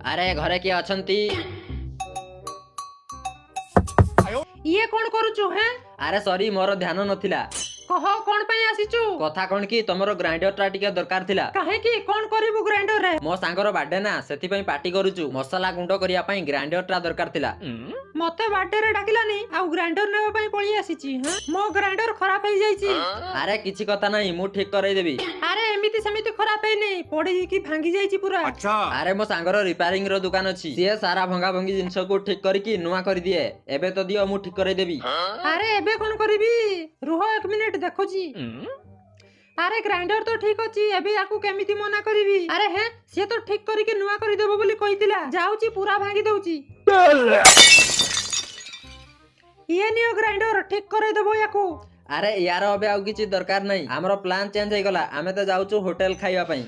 अरे घरे किए अछंती? ये कौन करूचु हैं? अरे सॉरी मोर ध्यान नथिला। कह कौन पई आसीचु? कथा कौन कि तमरो ग्राइंडर टा टिके दरकार थिला। काहे की कौन करिबु ग्राइंडर रे? मो सांगर बर्थडे ना सेति पई पार्टी करूचु। मसला गुंड करिया पई ग्राइंडर टा दरकार थिला। मते बर्थडे रे डाकिलानी आ ग्राइंडर नेबा पई पळी आसीची हैं? मो ग्राइंडर खराब हो जाईची। अरे किछि कथा नाही मु ठीक करई देबी। अरे एमिति समिति खराब है नहीं पड़ी की भांगी जाईची पूरा। अच्छा अरे मो सांगर रिपेयरिंग रो दुकान अछि। सिए सारा भंगा भंगी जिंस को ठीक करिकी नुवा कर दिए। एबे तो दियो मु ठीक करई देबी। अरे एबे कौन करिबी? रुह एक मिनिट देखोजी। अरे ग्राइंडर तो ठीक अछि एबे याकू केमिति मना करिवि? अरे हैं से तो ठीक करिके नुवा करि देबो बोली कहितिला। जाउची पूरा भांगी दउची। ये नियो ग्राइंडर ठीक करे देबो याकू। अरे यार अबे आउ किछि दरकार नाही। हमरो प्लान चेंज हो गला। आमे तो जाउचु होटल खाइबा पई।